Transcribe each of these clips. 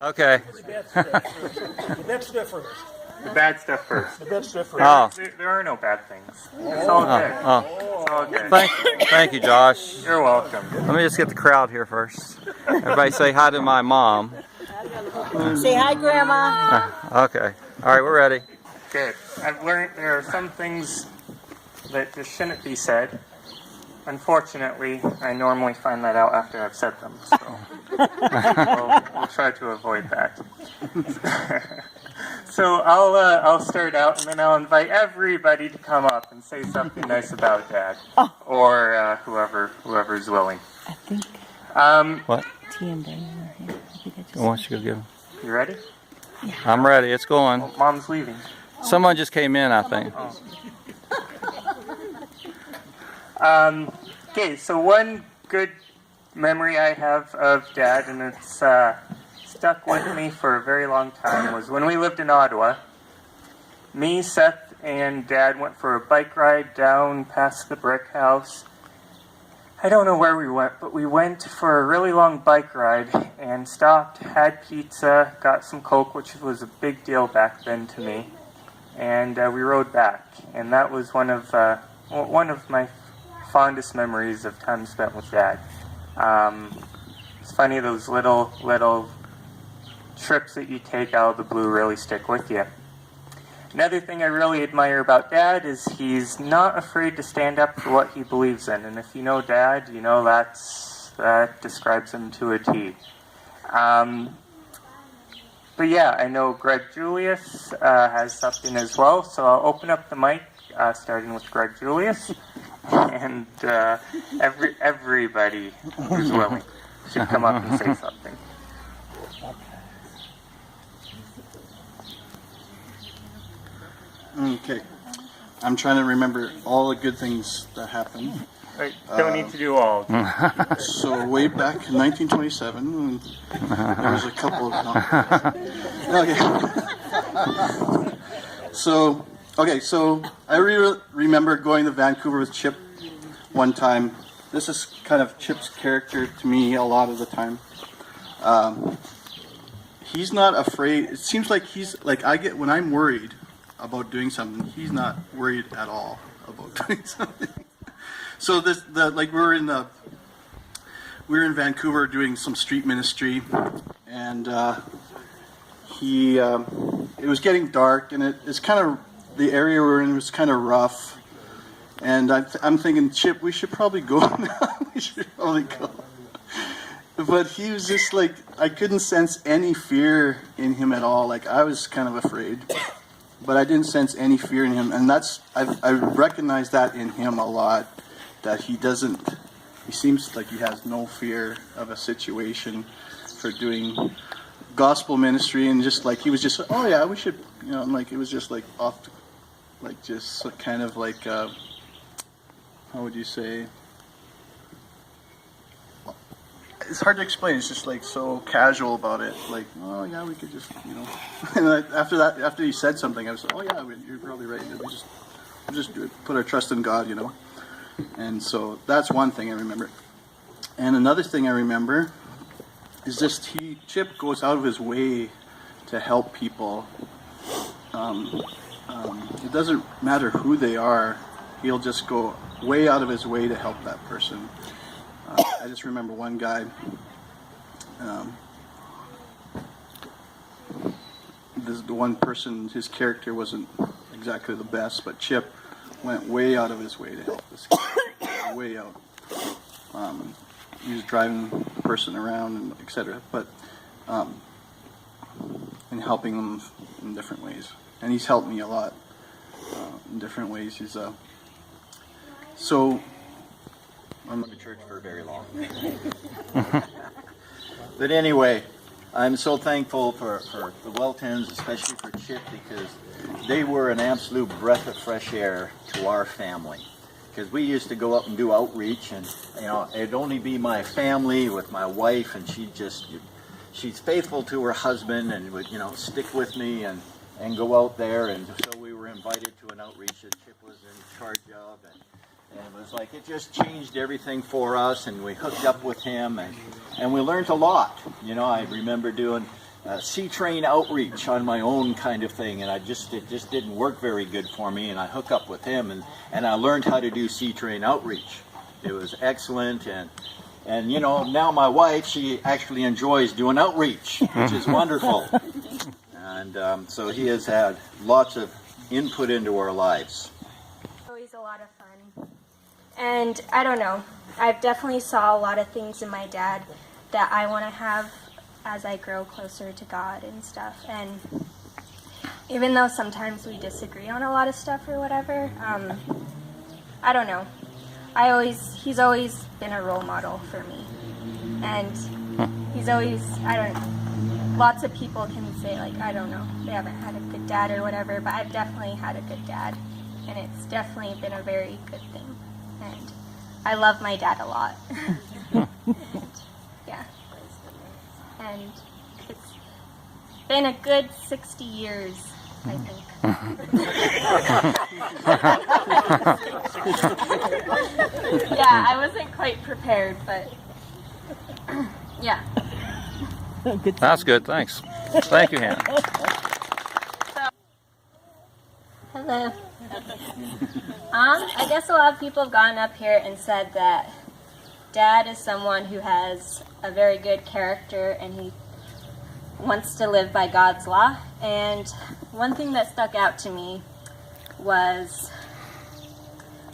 Okay. The bad stuff first. The bad stuff first. The bad stuff first. Oh. There are no bad things. It's all good. Oh. It's all good. Thank you, Josh. You're welcome. Let me just get the crowd here first. Everybody say hi to my mom. Say hi, Grandma. Okay. All right, we're ready. Good. I've learned there are some things that just shouldn't be said. Unfortunately, I normally find that out after I've said them, so we'll try to avoid that. So I'll start out, and then I'll invite everybody to come up and say something nice about Dad, or whoever's willing. I think What? T and Diane are here. I think I just... Why don't you go get them? You ready? I'm ready. It's going. Oh, Mom's leaving. Someone just came in, I think. Okay, so one good memory I have of Dad, and it's stuck with me for a very long time, was when we lived in Ottawa. Me, Seth, and Dad went for a bike ride down past the brick house. I don't know where we went, but we went for a really long bike ride and stopped, had pizza, got some Coke, which was a big deal back then to me, and we rode back. And that was one of my fondest memories of time spent with Dad. It's funny, those little trips that you take out of the blue really stick with you. Another thing I really admire about Dad is he's not afraid to stand up for what he believes in. And if you know Dad, you know that describes him to a T. But yeah, I know Greg Julius has something as well, so I'll open up the mic, starting with Greg Julius. And everybody who's willing should come up and say something. Okay. I'm trying to remember all the good things that happened. Right, don't need to do all. So way back in 1927, there was a couple of... Okay. So I remember going to Vancouver with Chip one time. This is kind of Chip's character to me a lot of the time. He's not afraid. It seems like when I'm worried about doing something, he's not worried at all about doing something. So we were in Vancouver doing some street ministry, and it was getting dark, and it's kind of, the area we were in was kind of rough, and I'm thinking, Chip, we should probably go now. We should probably go. But he was just like, I couldn't sense any fear in him at all. Like, I was kind of afraid, but I didn't sense any fear in him, and I recognize that in him a lot, that he seems like he has no fear of a situation for doing gospel ministry, and just like, he was just, oh yeah, we should, like, it was just like off, like, just kind of like, how would you say, it's hard to explain. It's just like so casual about it. Like, oh yeah, we could just, And after he said something, I was like, oh yeah, you're probably right. We just put our trust in God, And so that's one thing I remember. And another thing I remember is just Chip goes out of his way to help people. It doesn't matter who they are. He'll just go way out of his way to help that person. I just remember one guy, the one person, his character wasn't exactly the best, but Chip went way out of his way to help this guy, way out. He was driving the person around, and etc., but and helping them in different ways. And he's helped me a lot in different ways. He's so. I'm in the church for very long. But anyway, I'm so thankful for the Weltons, especially for Chip, because they were an absolute breath of fresh air to our family. Because we used to go up and do outreach, and it'd only be my family with my wife, and she's faithful to her husband and would stick with me and go out there. And so we were invited to an outreach that Chip was in charge of, and it was like, it just changed everything for us, and we hooked up with him, and we learned a lot. I remember doing C-Train outreach on my own kind of thing, and it just didn't work very good for me, and I hook up with him, and I learned how to do C-Train outreach. It was excellent, and you know, now my wife, she actually enjoys doing outreach, which is wonderful. And so he has had lots of input into our lives. Always a lot of fun. And I don't know, I've definitely saw a lot of things in my dad that I want to have as I grow closer to God and stuff. And even though sometimes we disagree on a lot of stuff or whatever, I don't know. He's always been a role model for me. And he's always, lots of people can say, like, I don't know, they haven't had a good dad or whatever, but I've definitely had a good dad. And it's definitely been a very good thing. And I love my dad a lot. Yeah. And it's been a good 60 years, I think. Yeah, I wasn't quite prepared, but yeah. That's good. Thanks. Thank you, Hannah. Hello. I guess a lot of people have gone up here and said that Dad is someone who has a very good character and he wants to live by God's law. And one thing that stuck out to me was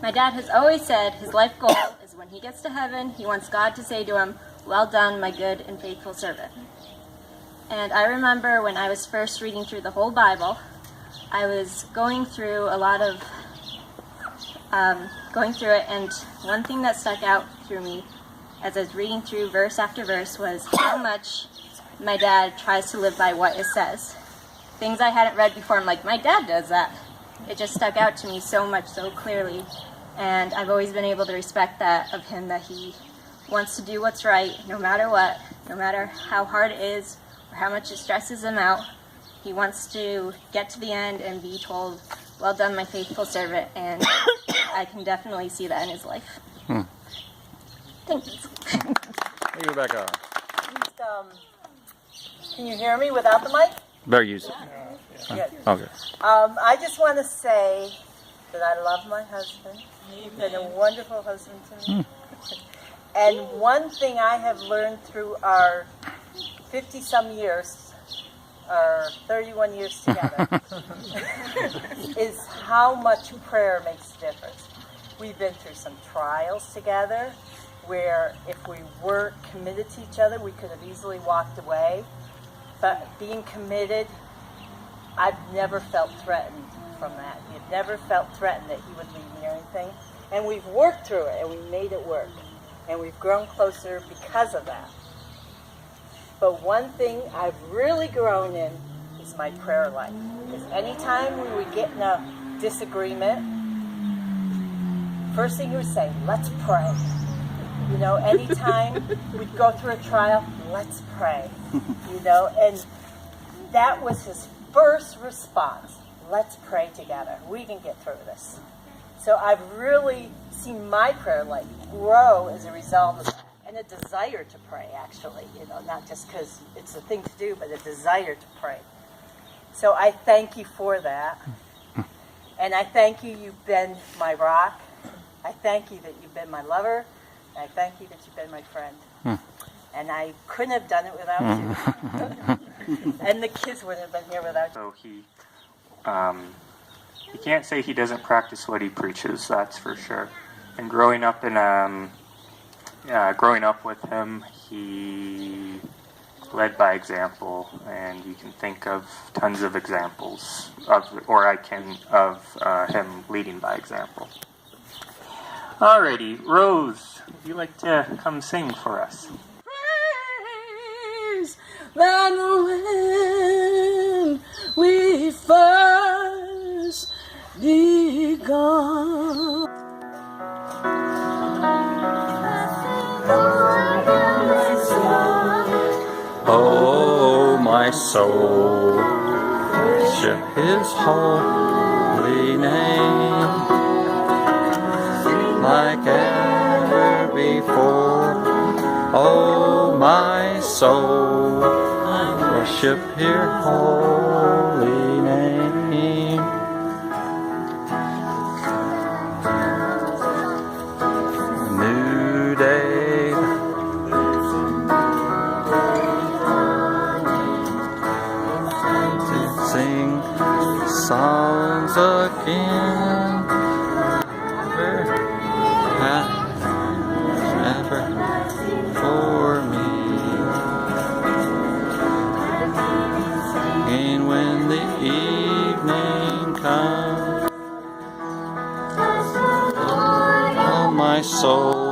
my dad has always said his life goal is when he gets to heaven, he wants God to say to him, "Well done, my good and faithful servant." And I remember when I was first reading through the whole Bible, I was going through a lot of going through it, and one thing that stuck out through me as I was reading through verse after verse was how much my dad tries to live by what it says. Things I hadn't read before, I'm like, my dad does that. It just stuck out to me so much, so clearly, and I've always been able to respect that of him, that he wants to do what's right no matter what, no matter how hard it is or how much it stresses him out. He wants to get to the end and be told, "Well done, my faithful servant," and I can definitely see that in his life. Thanks. Hey, Rebecca. Can you hear me without the mic? Better use it. Good. Okay. I just want to say that I love my husband. He's been a wonderful husband to me. And one thing I have learned through our 50-some years, or 31 years together, is how much prayer makes a difference. We've been through some trials together where if we weren't committed to each other, we could have easily walked away. But being committed, I've never felt threatened from that. You've never felt threatened that he would leave me or anything. And we've worked through it, and we made it work. And we've grown closer because of that. But one thing I've really grown in is my prayer life. Because anytime we would get in a disagreement, first thing he would say, "Let's pray." You know, anytime we'd go through a trial, "Let's pray." You know, and that was his first response. "Let's pray together. We can get through this." So I've really seen my prayer life grow as a result of that. And a desire to pray, actually, you know, not just because it's a thing to do, but a desire to pray. So I thank you for that. And I thank you, you've been my rock. I thank you that you've been my lover. And I thank you that you've been my friend. And I couldn't have done it without you. And the kids wouldn't have been here without you. So you can't say he doesn't practice what he preaches, that's for sure. And growing up with him, he led by example, and you can think of tons of examples of him leading by example. Alrighty, Rose, would you like to come sing for us? Praise than when we first begun. Oh, my soul, worship his holy name like ever before. Oh, my soul, worship worship your holy name. New day, to sing songs again. Ever for me. And when the evening comes, oh my soul